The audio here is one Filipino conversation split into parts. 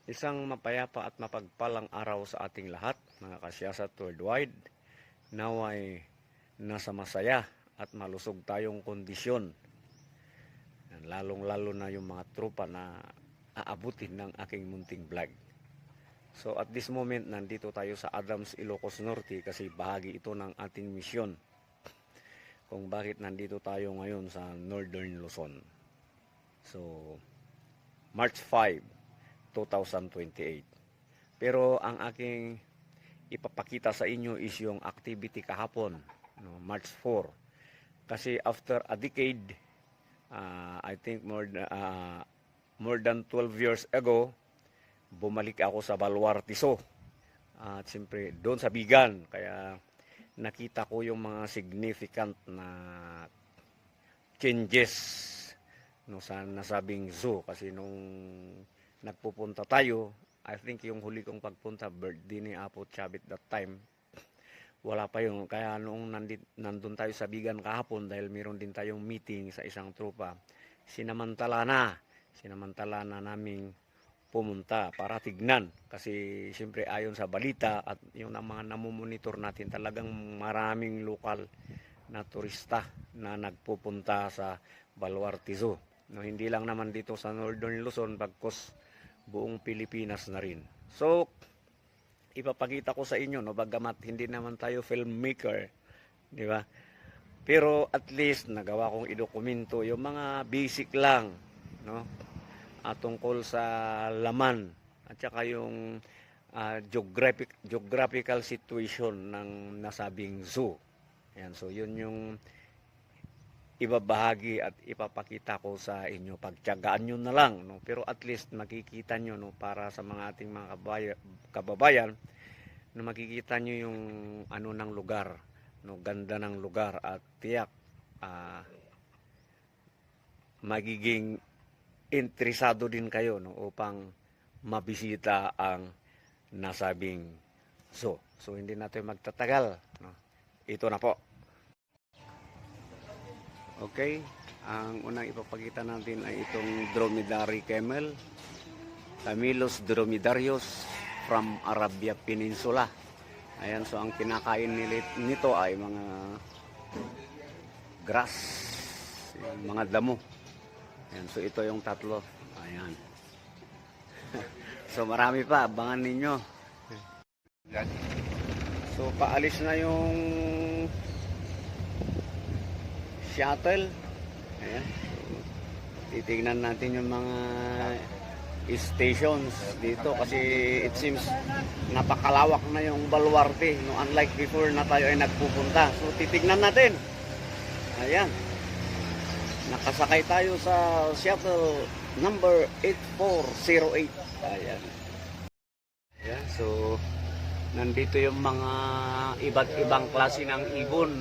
Isang mapayapa at mapagpalang araw sa ating lahat, mga kasyasat worldwide. Naway nasa masaya at malusog tayong kondisyon. Lalong-lalo na yung mga tropa na aabutin ng aking munting vlog. So at this moment, nandito tayo sa Adams, Ilocos Norte kasi bahagi ito ng ating misyon. Kung bakit nandito tayo ngayon sa Northern Luzon. So, March 5, 2028. Pero ang aking ipapakita sa inyo is yung activity kahapon, no, March 4. Kasi after a decade, I think more than 12 years ago, bumalik ako sa Baluartiso. At siyempre, doon sa Bigan. Kaya nakita ko yung mga significant na changes no, sa nasabing zoo. Kasi nung nagpupunta tayo, I think yung huli kong pagpunta, birthday ni Apo Chabit that time, wala pa yun. Kaya noong nandun tayo sa Bigan kahapon, dahil meron din tayong meeting sa isang tropa, sinamantala na naming pumunta para tignan. Kasi siyempre ayon sa balita at yung mga namumonitor natin, talagang maraming lokal na turista na nagpupunta sa Baluarte Zoo. No, hindi lang naman dito sa Northern Luzon, bagkus buong Pilipinas na rin. So, ipapakita ko sa inyo, no, bagamat hindi naman tayo filmmaker, di ba? Pero at least nagawa kong idokumento yung mga basic lang, no? Tungkol sa laman at saka yung geographical situation ng nasabing zoo. Ayan, so yun yung ibabahagi at ipapakita ko sa inyo. Pagtiyagaan nyo na lang, no? Pero at least makikita nyo, no, para sa mga ating mga kababayan, no, makikita nyo yung ano ng lugar, no, ganda ng lugar at tiyak magiging interesado din kayo, no, upang mabisita ang nasabing zoo. So hindi natin magtatagal, no? Ito na po. Okay, ang unang ipapakita natin ay itong dromedary camel, Camellus dromedarius from Arabia Peninsula. Ayan, so ang kinakain nito ay mga grass, mga damo. Ayan, so ito yung tatlo. Ayan. So marami pa, abangan ninyo. So paalis na yung shuttle. Ayan. So, titignan natin yung mga stations dito kasi it seems napakalawak na yung Baluarte, no, unlike before na tayo ay nagpupunta. So titignan natin. Ayan. Nakasakay tayo sa shuttle number 8408. Ayan. Ayan, so nandito yung mga iba't ibang klase ng ibon.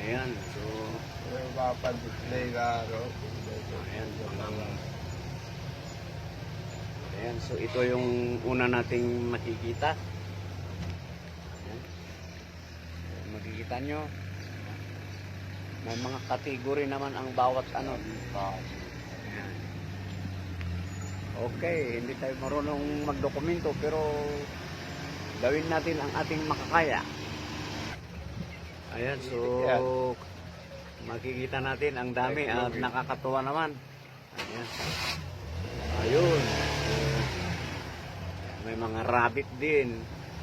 Ayan, so ayan, so ito yung una nating makikita. Ayan. Makikita nyo, may mga kategory naman ang bawat ano. Ayan. Okay, hindi tayo marunong magdokumento pero gawin natin ang ating makakaya. Ayan, so makikita natin ang dami at nakakatuwa naman. Ayan. Ayun. May mga rabbit din.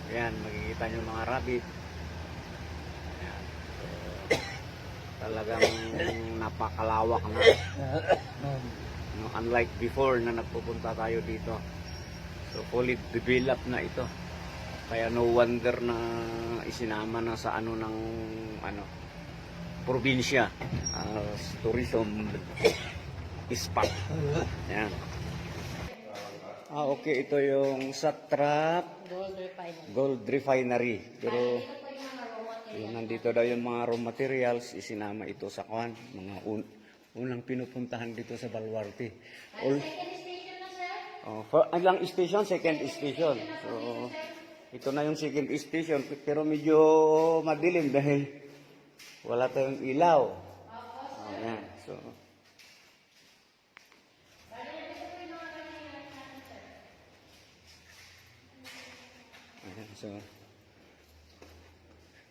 Ayan, makikita nyo mga rabbit. Ayan. So, talagang napakalawak na. No, unlike before na nagpupunta tayo dito. So fully developed na ito. Kaya no wonder na isinama na sa ano ng probinsya as tourism spot. Yan. Okay, ito yung Satrap Gold Refinery. Pero yung nandito daw yung mga raw materials, isinama ito sa kwan, mga unang pinupuntahan dito sa Baluarte. Ilang station? Second station. So, ito na yung second station. Pero medyo madilim dahil wala tayong ilaw. Ayan. So, So,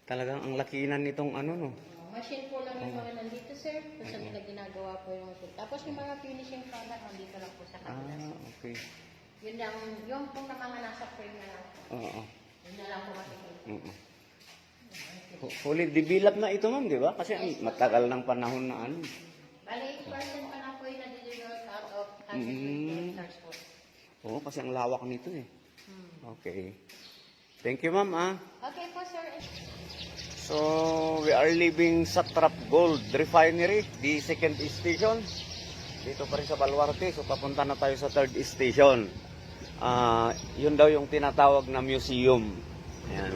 talagang ang lakinan nitong ano, no? Machine po lang yung mga nandito, sir. Kung saan nila ginagawa po yung machine. Tapos yung mga finishing product, nandito lang po sa kanila. Okay. Yun lang, yung pong na mga nasa frame na lang. Oo. Yun na lang po makikita. Oo. Fully developed na ito, ma'am, di ba? Kasi matagal ng panahon na ano. Bali, 8% pa na po yung na-deliver out of 100 hectares po. Oo, kasi ang lawak nito eh. Okay. Thank you, ma'am, ah. Okay po, sir. So, we are leaving Satrap Gold Refinery, the second station. Dito pa rin sa Baluarte. So, papunta na tayo sa third station. Yun daw yung tinatawag na museum. Ayan.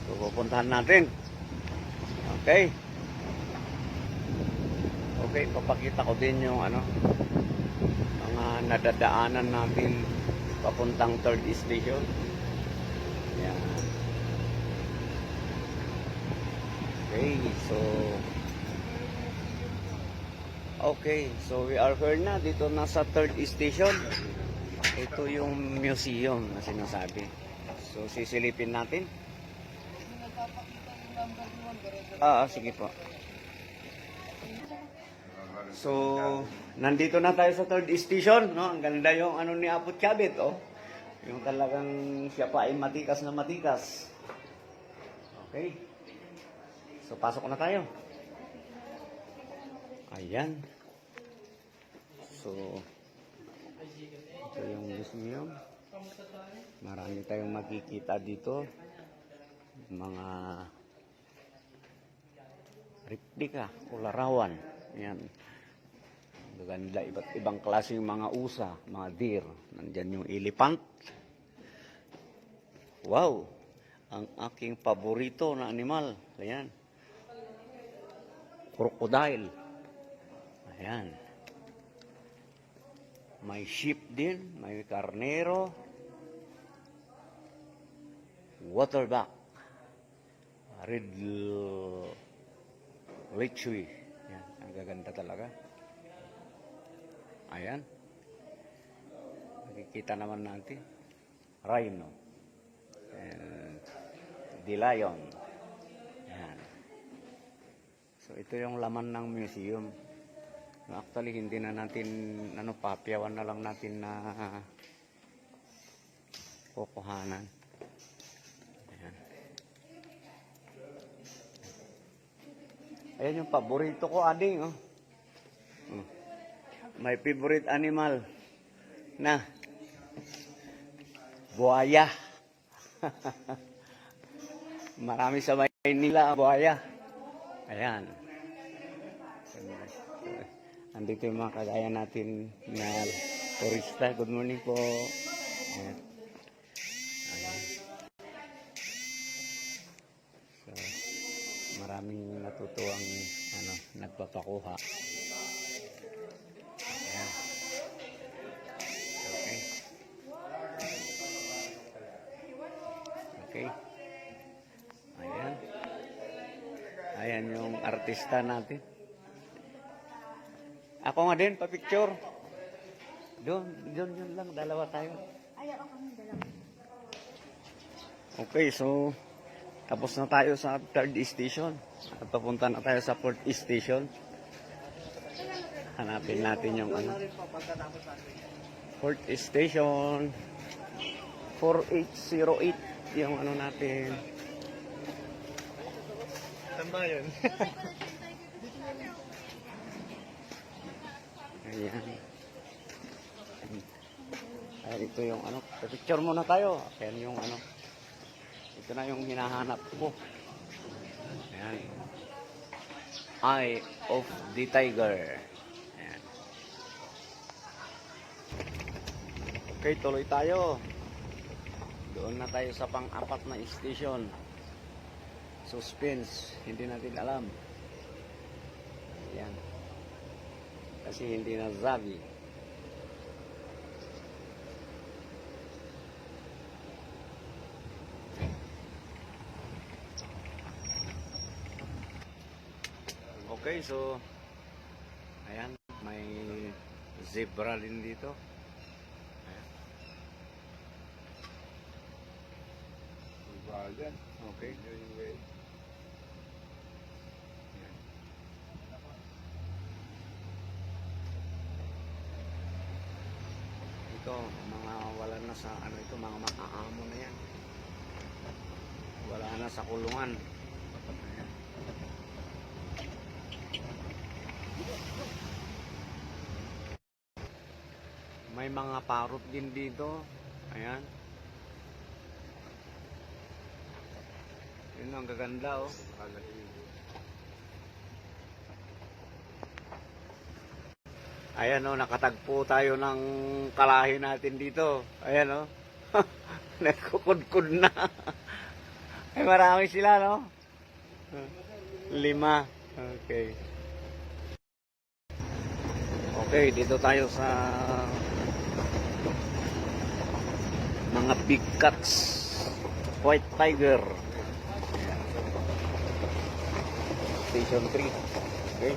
So, pupuntahan natin. Okay. Okay, papakita ko din yung ano, mga nadadaanan natin papuntang third station. Ayan. Okay, so we are here na dito na sa third station. Ito yung museum na sinasabi. So sisilipin natin. Sige po. So nandito na tayo sa third station, no? Ang ganda yung ano ni Apo Chabit, oh. Yung talagang siya pa ay matikas na matikas. Okay. So, pasok na tayo. Ayan. So, ito yung museum. Marami tayong makikita dito. Mga replika o larawan. Ayan. Maganda, iba't ibang klaseng mga usa, mga deer. Nandyan yung elephant. Wow! Ang aking paborito na animal. Ayan. Crocodile. Ayan. May sheep din. May karnero. Waterbuck. Red Lichui. Ayan. Ang gaganda talaga. Ayan. Nakikita naman natin. Rhino. And the lion. Ayan. So, ito yung laman ng museum. Actually, hindi na natin, papyawan na lang natin na kukuhanan. Ayan. Ayan yung paborito ko, ading, oh. My favorite animal na buhaya. Marami sa Maynila buhaya. Ayan. Andito yung mga kagaya natin na turista. Good morning po. Ayan. Ayan. So, maraming natutuwang nagpapakuha. Ayan. Okay. Okay. Ayan. Ayan yung artista natin. Ako nga din, pa-picture. Doon yun lang, dalawa tayo. Ayaw ako ng dalawa. Okay, so tapos na tayo sa third station. At papunta na tayo sa fourth station. Hanapin natin yung fourth station. 4808 yung natin. Saan ba yun? Ayan. Ayan, ito yung picture muna tayo. Ayan yung ito na yung hinahanap ko. Ayan. Eye of the Tiger. Ayan. Okay, tuloy tayo. Doon na tayo sa pang-apat na station. Suspense. Hindi natin alam. Ayan. Kasi hindi na sabi. Okay, so ayan, may zebra din dito. Ayan. Okay. Yan. Ito, mga wala na sa ano ito, mga makaamo na yan. Wala na sa kulungan. Ayan. May mga parot din dito. Ayan. Yun ang gaganda oh. Ayan oh, nakatagpo tayo ng kalahi natin dito. Ayan oh. Nagkukudkud na. Ay marami sila no? 5. Okay. Okay, dito tayo sa mga big cats. White tiger. Ayan. Station 3. Okay.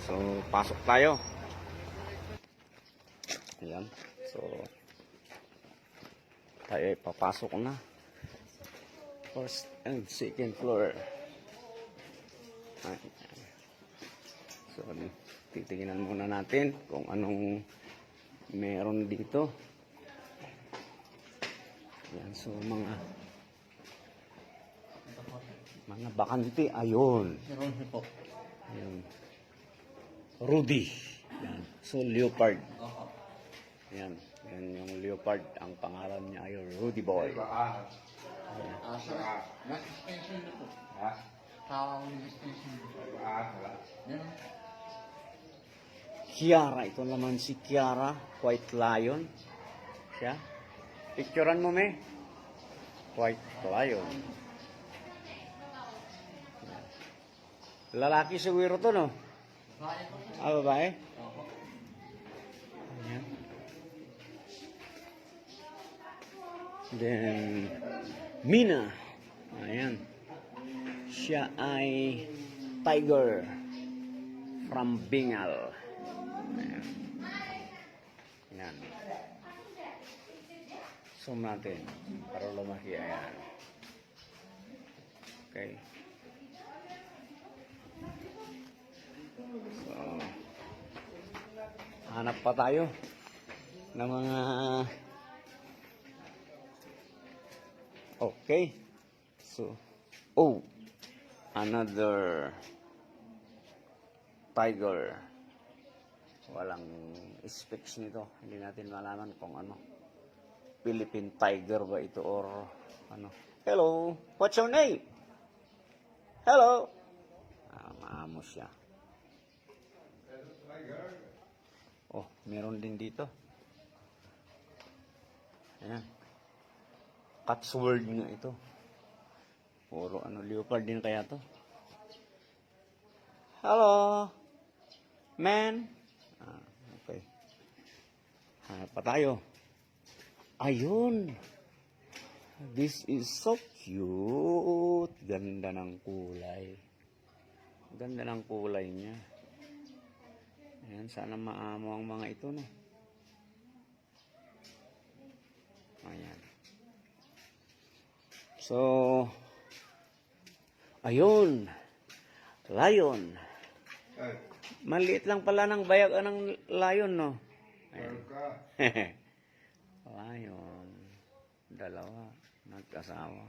So, pasok tayo. Ayan. So, tayo ay papasok na. First and second floor. Ayan. So, titingnan muna natin kung anong meron dito. Ayan. So, mga bakante. Ayun. Ayan. Rudy. Ayan. So, leopard. Ayan. Ayan yung leopard. Ang pangalan niya ay Rudy Boy. Ayan. Kiara. Ito naman si Kiara. White Lion. Siya. Picturean mo, me. White Lion. Ayan. Lalaki siguro to, no? Ah, babae? Ayan. Then, Mina. Ayan. Siya ay tiger from Bengal. Ayan. Ayan. Zoom natin para lumaki. Ayan. Okay. So, hanap pa tayo ng mga okay. So, oh, another tiger. Walang specs nito. Hindi natin malaman kung ano. Philippine tiger ba ito or ano. Hello, what's your name? Hello. Maamo siya. Oh, meron din dito. Ayan. Cotswold nga ito. Puro ano, leopard din kaya to. Hello. Man. Okay. Hanap pa tayo. Ayun. This is so cute. Ganda ng kulay. Ganda ng kulay niya. Ayan, sana maamo ang mga ito, no? Ayan. So, ayun. Lion. Maliit lang pala ng bayag ng lion, no? Ayan. Lion. Dalawa. Nagkasawa.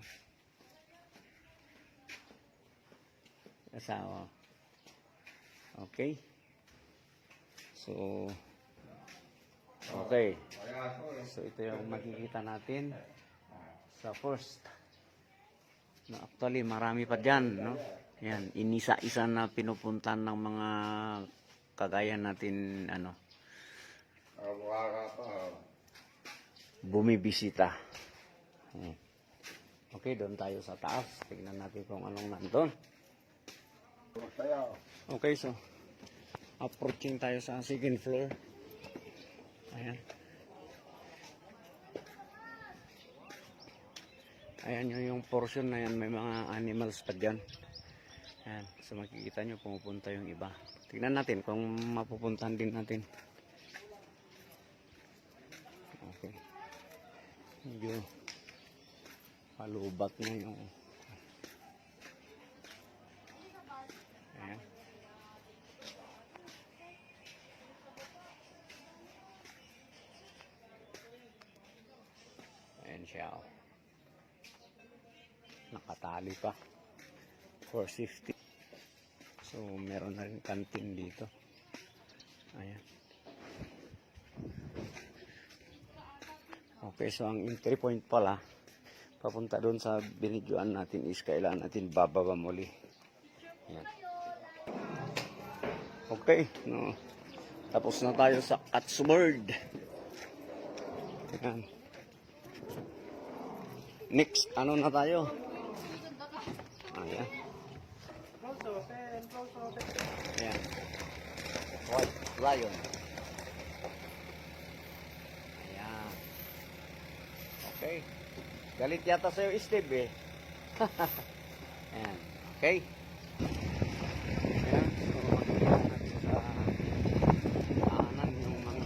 Kasawa. Okay. So, okay. So, ito yung makikita natin sa first. No, actually, marami pa dyan, no? Yan, inisa-isa na pinupuntan ng mga kagaya natin, ano, bumibisita. Okay, doon tayo sa taas. Tignan natin kung anong nandun. Okay, so, approaching tayo sa second floor. Ayan. Ayan yung portion na yan. May mga animals pa dyan. Ayan. So makikita nyo pumupunta yung iba. Tignan natin kung mapupuntahan din natin. Okay. Medyo Palubat na yung... Ayan. Ayan siya. Oh. Nakatali pa. 450. So, meron na rin kantin dito. Ayan. Okay, so ang entry point pala, papunta doon sa binidyoan natin is kailangan natin bababa muli. Ayan. Okay, no. Tapos na tayo sa Katsumord. Ayan. Next, ano na tayo? Ayan. Ayan. White Lion. Ayan. Okay. Galit yata sa'yo, Steve, eh. Ayan. Okay. Ayan. So, makikita natin sa daanan yung mga...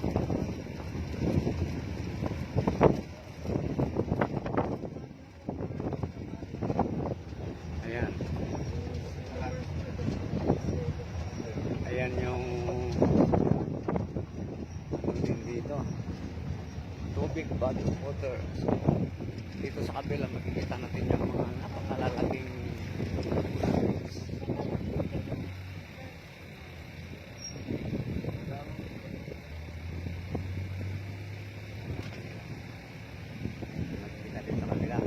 Ayan. Ayan yung... din dito. Tubig, body of water. So, dito sa kabila makikita natin yung mga napakalalaking makikita din sa kabila.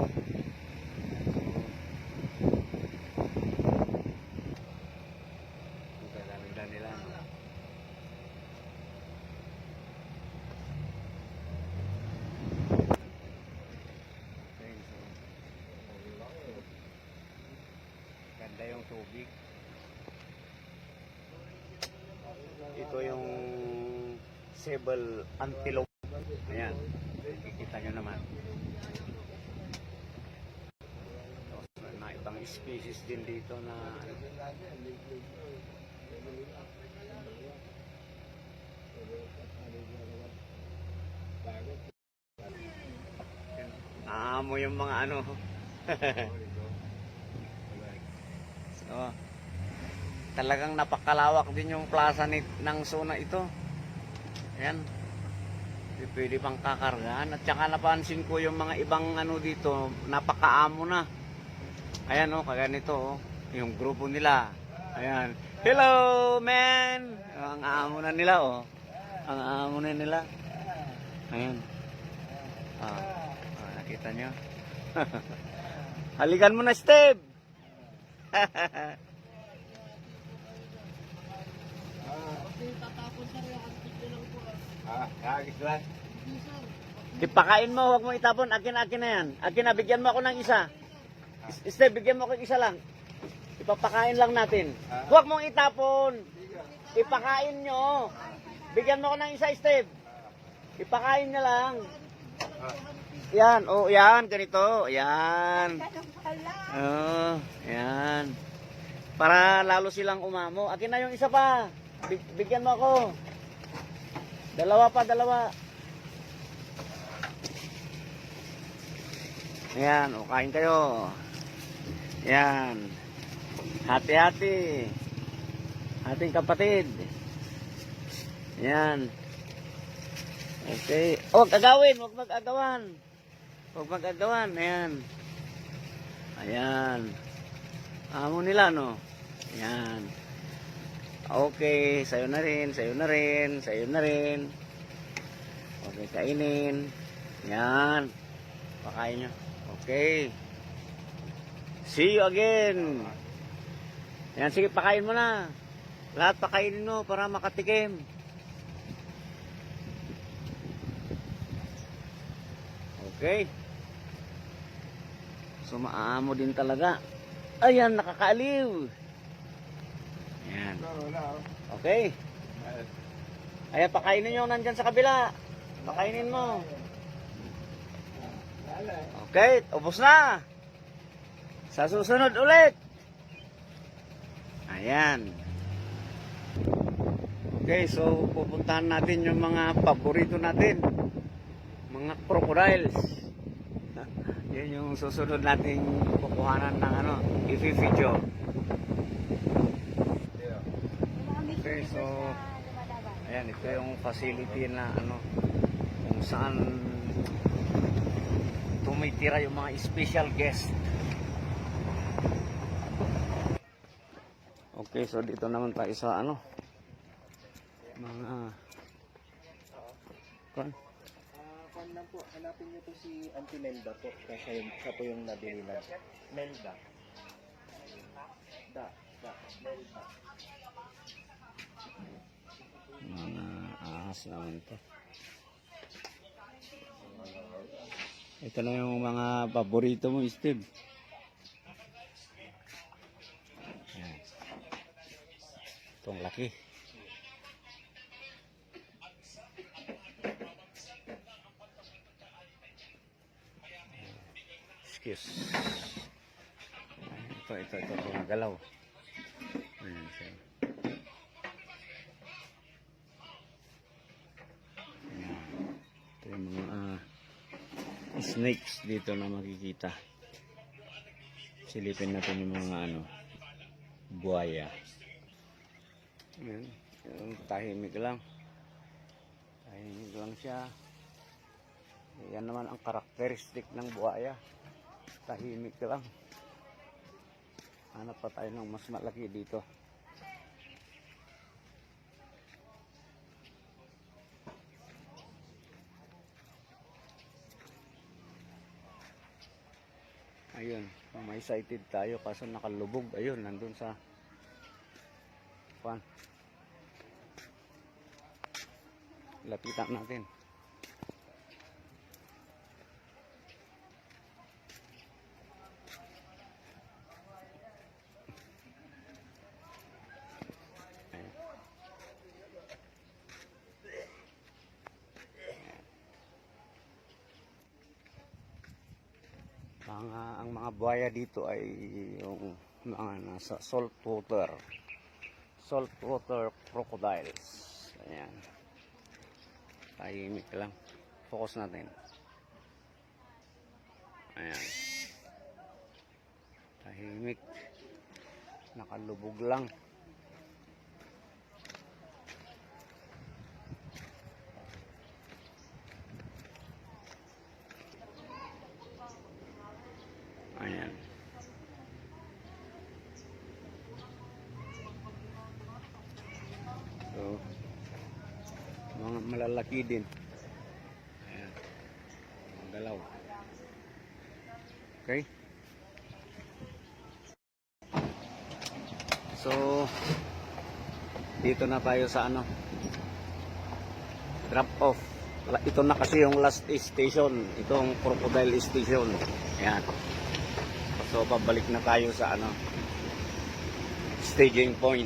Ang ganda nila. Ganda yung tubig. Ito yung Sable Antelope. Ayan. Kikita nyo naman. Tapos may ibang species din dito na naamo yung mga ano. So, talagang napakalawak din yung plaza ng zona ito. Ayan. Pwede pang kakargaan. At saka napansin ko yung mga ibang ano dito, napakaamo na. Ayan o, kaganito o. Yung grupo nila. Ayan. Hello, man! Ang amo na nila o. Ang amo na nila. Ayan. Nakita nyo? Halikan mo na, Steve! Ipakain mo, huwag mo itapon. Akin na yan. Akin na, bigyan mo ako ng isa. Steve, bigyan mo ako ng isa lang. Ipapakain lang natin. Huwag mong itapon. Ipakain nyo. Bigyan mo ako ng isa, Steve. Ipakain niya lang. Yan, oh, yan, ganito. Yan. Oh, yan. Para lalo silang umamo. Akin na yung isa pa. Bigyan mo ako. Dalawa pa, dalawa. Ayan, o kain kayo. Ayan. Hati-hati. Ating kapatid. Ayan. Okay. Huwag agawin, huwag mag-agawan. Huwag mag-agawan. Ayan. Ayan. Amo nila, no? Ayan. Okay, sayo na rin, sayo na rin, sayo na rin. Okay, kainin. Ayan. Pakain nyo. Okay. See you again. Ayan, sige, pakain mo na. Lahat pakainin mo para makatikim. Okay. So, maamo din talaga. Ayan, nakakaaliw. Ayan. Okay. Ayan, pakainin nyo nandyan sa kabila. Pakainin mo. Okay, ubos na. Sa susunod ulit. Ayan. Okay, so pupuntahan natin yung mga paborito natin. Mga crocodiles. Yan yung susunod nating kukuhanan ng ano, i-video. Okay, so ayan, ito yung facility na ano, kung saan tumitira yung mga special guest. Okay, so dito naman tayo sa ano, mga kan Kung lang po, hanapin niyo po si Auntie Melda po. Kasi siya po yung nabili na. Melda. Melda. mga ahas naman to. Ito na yung mga paborito mo, Steve. Ayan. Itong laki. Excuse. Ito, mga galaw. Ayan siya. Ayan. Ito yung mga snakes dito na makikita. Silipin natin yung mga ano, buhaya. Ayan. Yung tahimik lang. Tahimik lang siya. Yan naman ang karakteristik ng buhaya. Tahimik lang. Hanap pa tayo ng mas malaki dito. Ayun, may sighted tayo kaso nakalubog. Ayun, nandun sa pan. Lapitan natin. Ang mga buhaya dito ay yung mga nasa saltwater crocodiles. Ayan, tahimik lang, focus natin. Ayan, tahimik, nakalubog lang. Ayan. So, mga malalaki din. Ayan. Ang galaw. Okay. So, dito na tayo sa ano, drop off. Ito na kasi yung last station. Itong crocodile station. Ayan. So pabalik na tayo sa ano, staging point.